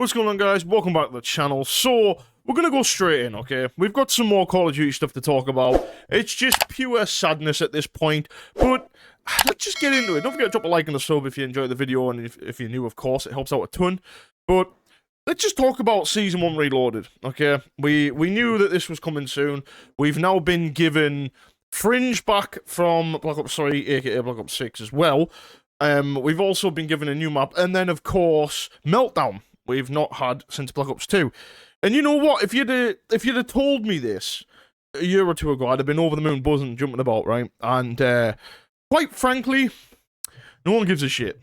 What's going on, guys? Welcome back to the channel. So, we're gonna go straight in, okay? We've got some more Call of Duty stuff to talk about. It's just pure sadness at this point, but let's just get into it. Don't forget to drop a like and a sub if you enjoyed the video, and if you're new, of course, it helps out a ton. But let's just talk about Season 1 Reloaded, okay? We knew that this was coming soon. We've now been given Fringe back from Black Ops 3, aka Black Ops 6 as well. We've also been given a new map, and then, of course, Meltdown. We've not had since Black Ops 2. And you know what? If you'd have told me this a year or two ago, I'd have been over the moon buzzing, jumping about, right? And quite frankly, no one gives a shit.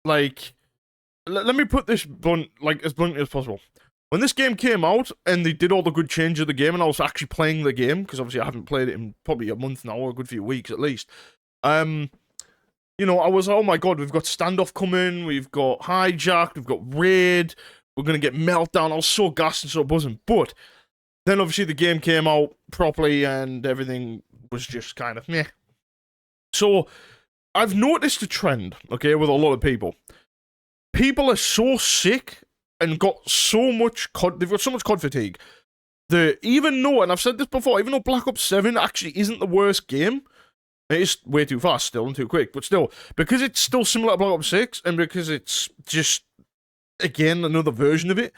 Like, let me put this as bluntly as possible. When this game came out and they did all the good changes of the game, and I was actually playing the game, because obviously I haven't played it in probably a month now, or a good few weeks at least. You know, I was, oh my god, we've got Standoff coming, we've got Hijacked, we've got Raid, we're going to get Meltdown. I was so gassed and so buzzing. But then obviously the game came out properly and everything was just kind of meh. So I've noticed a trend, okay, with a lot of people. People are so sick and got so much COD, they've got so much COD fatigue that even though, and I've said this before, even though Black Ops 7 actually isn't the worst game, it is way too fast still and too quick, but still, because it's still similar to Black Ops 6, and because it's just, again, another version of it,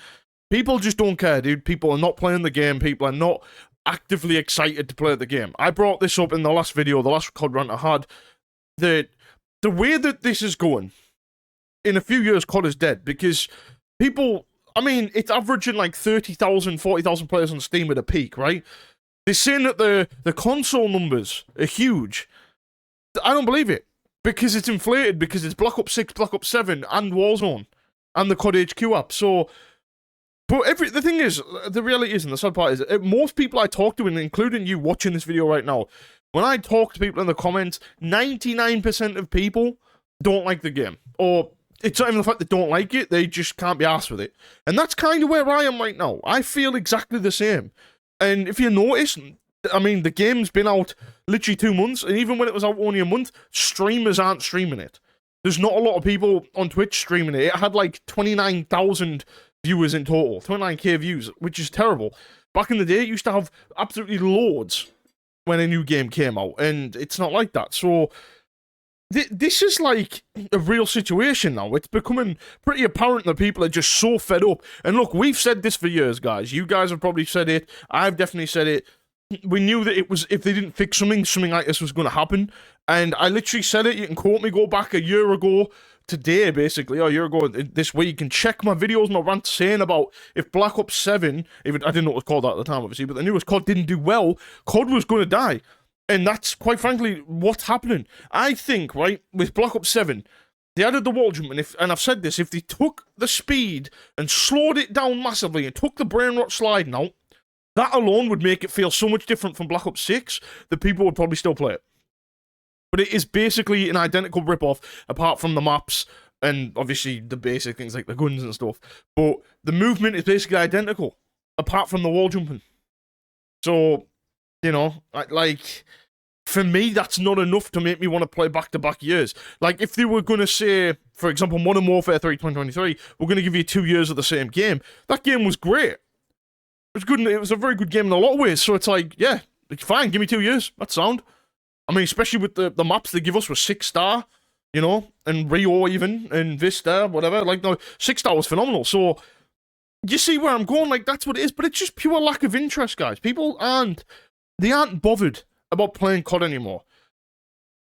people just don't care, dude. People are not playing the game, people are not actively excited to play the game. I brought this up in the last video, the last COD rant I had, that the way that this is going, in a few years, COD is dead, because people, I mean, it's averaging like 30,000, 40,000 players on Steam at a peak, right? They're saying that the console numbers are huge. I don't believe it, because it's inflated, because it's Black Ops 6, Black Ops 7, and Warzone, and the COD HQ app, so, but the thing is, the reality is, and the sad part is, most people I talk to, and including you watching this video right now, when I talk to people in the comments, 99% of people don't like the game, or it's not even the fact they don't like it, they just can't be arsed with it, and that's kind of where I am right now. I feel exactly the same, and if you notice, I mean, the game's been out literally 2 months, and even when it was out only a month, streamers aren't streaming it. There's not a lot of people on Twitch streaming it. It had like 29,000 viewers in total, 29k views, which is terrible. Back in the day, it used to have absolutely loads when a new game came out, and it's not like that. So, this is like a real situation now. It's becoming pretty apparent that people are just so fed up. And look, we've said this for years, guys. You guys have probably said it. I've definitely said it. We knew that it was, if they didn't fix something like this was going to happen. And I literally said it. You can quote me, go back a year ago today, basically, or a year ago this week, and check my videos, my rants saying about if Black Ops 7, even I didn't know what it was called that at the time, obviously, but the newest COD didn't do well, COD was going to die. And that's, quite frankly, what's happening. I think, right, with Black Ops 7, they added the wall jump, and I've said this, if they took the speed and slowed it down massively and took the brain rot sliding out, that alone would make it feel so much different from Black Ops 6 that people would probably still play it. But it is basically an identical rip-off, apart from the maps, and obviously the basic things like the guns and stuff. But the movement is basically identical, apart from the wall jumping. So, you know, like, for me, that's not enough to make me want to play back-to-back years. Like, if they were going to say, for example, Modern Warfare 3 2023, we're going to give you 2 years of the same game, that game was great. It was good, and it was a very good game in a lot of ways, so it's like, yeah, fine, give me 2 years, that's sound. I mean, especially with the maps they give us were 6-star, you know, and Rio even, and Vista, whatever, like, no, 6-star was phenomenal, so, you see where I'm going, like, that's what it is, but it's just pure lack of interest, guys. People aren't bothered about playing COD anymore.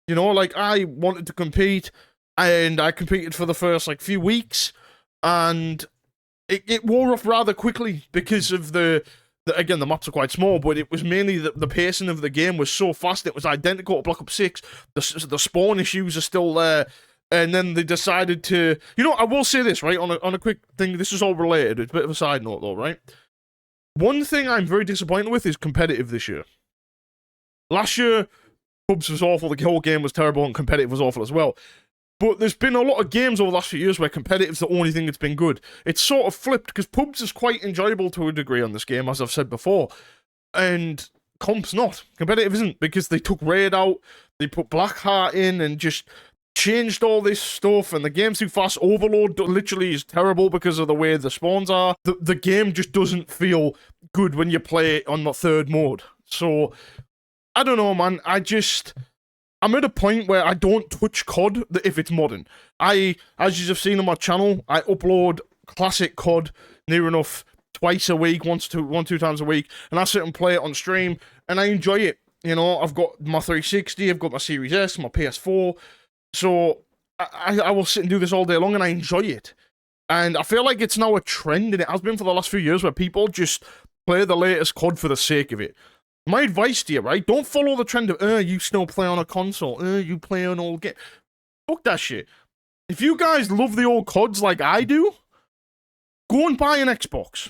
You know, like, I wanted to compete, and I competed for the first, like, few weeks, and it wore off rather quickly because of again, the maps are quite small, but it was mainly the pacing of the game was so fast, it was identical to Black Ops 6, the spawn issues are still there, and then they decided to, you know, I will say this, right, on a quick thing, this is all related, it's a bit of a side note though, right? One thing I'm very disappointed with is competitive this year. Last year, pubs was awful, the whole game was terrible, and competitive was awful as well. But there's been a lot of games over the last few years where competitive's the only thing that's been good. It's sort of flipped, because pubs is quite enjoyable to a degree on this game, as I've said before. And comp's not. Competitive isn't, because they took Raid out, they put Blackheart in, and just changed all this stuff, and the game's too fast. Overload literally is terrible because of the way the spawns are. The game just doesn't feel good when you play it on the third mode. So, I don't know, man. I'm at a point where I don't touch COD if it's modern. As you've seen on my channel, I upload classic COD near enough twice a week, two times a week, and I sit and play it on stream, and I enjoy it. You know, I've got my 360, I've got my Series S, my PS4, so I will sit and do this all day long, and I enjoy it. And I feel like it's now a trend, and it has been for the last few years, where people just play the latest COD for the sake of it. My advice to you, right? Don't follow the trend of, you still play on a console, you play on old game. Fuck that shit. If you guys love the old CODs like I do, go and buy an Xbox.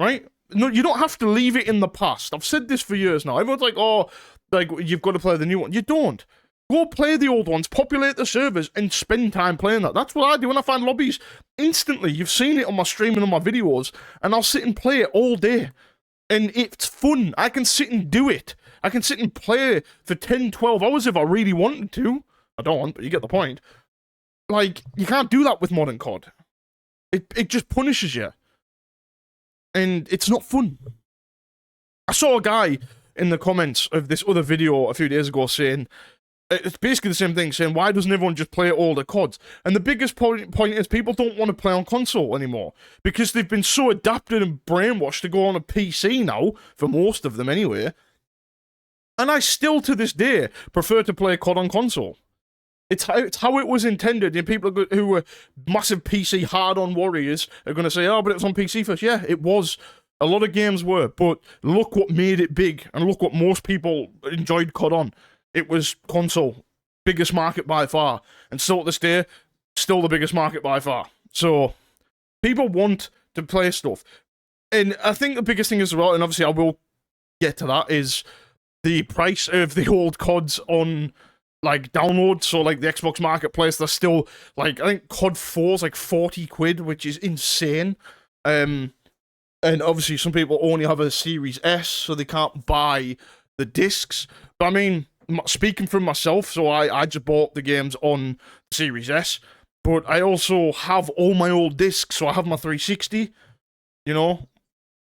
Right? No, you don't have to leave it in the past. I've said this for years now. Everyone's like, oh, like, you've got to play the new one. You don't. Go play the old ones, populate the servers, and spend time playing that. That's what I do when I find lobbies. Instantly, you've seen it on my stream and on my videos, and I'll sit and play it all day. And it's fun. I can sit and do it. I can sit and play for 10, 12 hours if I really wanted to. I don't, but you get the point. Like, you can't do that with modern COD. It just punishes you. And it's not fun. I saw a guy in the comments of this other video a few days ago saying, it's basically the same thing, saying, why doesn't everyone just play all the CODs? And the biggest point is people don't want to play on console anymore, because they've been so adapted and brainwashed to go on a PC now, for most of them anyway. And I still, to this day, prefer to play COD on console. It's how it was intended, and people who were massive PC hard-on warriors are going to say, oh, but it was on PC first. Yeah, it was. A lot of games were, but look what made it big, and look what most people enjoyed COD on. It was console. Biggest market by far. And still, at this day, still the biggest market by far. So, people want to play stuff. And I think the biggest thing as well, and obviously I will get to that, is the price of the old CODs on, like, download. So, like, the Xbox Marketplace, they're still, like, I think COD 4 is like 40 quid, which is insane. And obviously some people only have a Series S, so they can't buy the discs. But I mean, speaking for myself, so I just bought the games on Series S, but I also have all my old discs. So I have my 360, you know.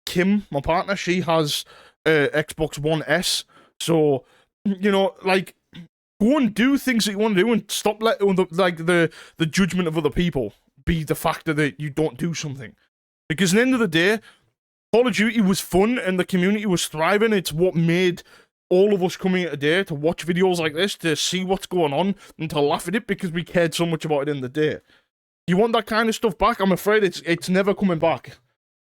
Kim, my partner, she has Xbox One S. So, you know, like, go and do things that you want to do, and stop letting the judgment of other people be the factor that you don't do something. Because at the end of the day, Call of Duty was fun and the community was thriving. It's what made all of us coming here today to watch videos like this, to see what's going on and to laugh at it, because we cared so much about it in the day. You want that kind of stuff back? I'm afraid it's never coming back.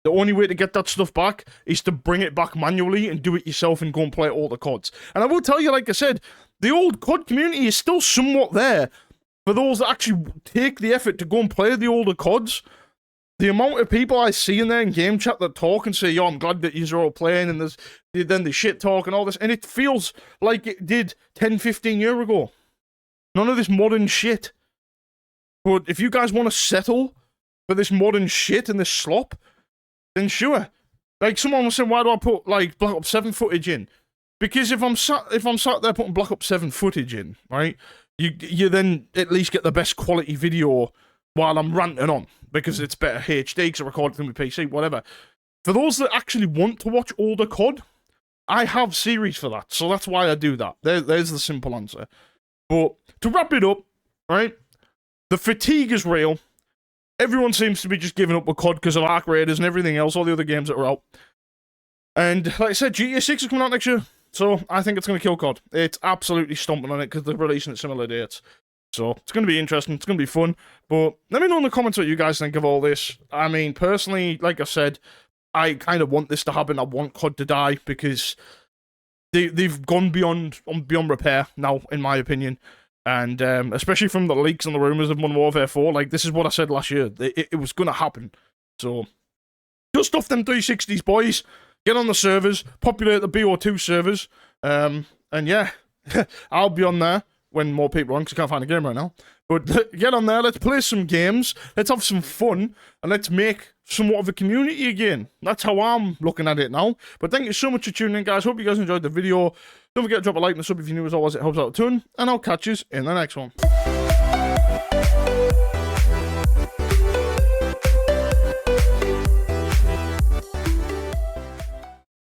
The only way to get that stuff back is to bring it back manually and do it yourself and go and play all the CODs. And I will tell you, like I said, the old COD community is still somewhat there for those that actually take the effort to go and play the older CODs. The amount of people I see in there in game chat that talk and say, yo, I'm glad that you're all playing, and then the shit talk and all this, and it feels like it did 10, 15 years ago. None of this modern shit. But if you guys want to settle for this modern shit and this slop, then sure. Like, someone was saying, why do I put, like, Black Ops 7 footage in? Because if I'm sat there putting Black Ops 7 footage in, right, you then at least get the best quality video while I'm ranting on, because it's better HD, because I recorded them with PC, whatever. For those that actually want to watch older COD, I have series for that, so that's why I do that. There's the simple answer. But to wrap it up, right, the fatigue is real. Everyone seems to be just giving up with COD because of Arc Raiders and everything else, all the other games that are out. And like I said, GTA 6 is coming out next year, so I think it's going to kill COD. It's absolutely stomping on it because they're releasing at similar dates. So, it's going to be interesting, it's going to be fun, but let me know in the comments what you guys think of all this. I mean, personally, like I said, I kind of want this to happen. I want COD to die, because they've gone beyond repair now, in my opinion. And especially from the leaks and the rumours of Modern Warfare 4, like, this is what I said last year. It was going to happen. So, dust off them 360s, boys. Get on the servers, populate the BO2 servers, and yeah, I'll be on there when more people are on, because I can't find a game right now. But get on there, let's play some games, let's have some fun, and let's make somewhat of a community again. That's how I'm looking at it now. But thank you so much for tuning in, guys. Hope you guys enjoyed the video. Don't forget to drop a like and a sub if you're new as always. It helps out a ton. And I'll catch you in the next one.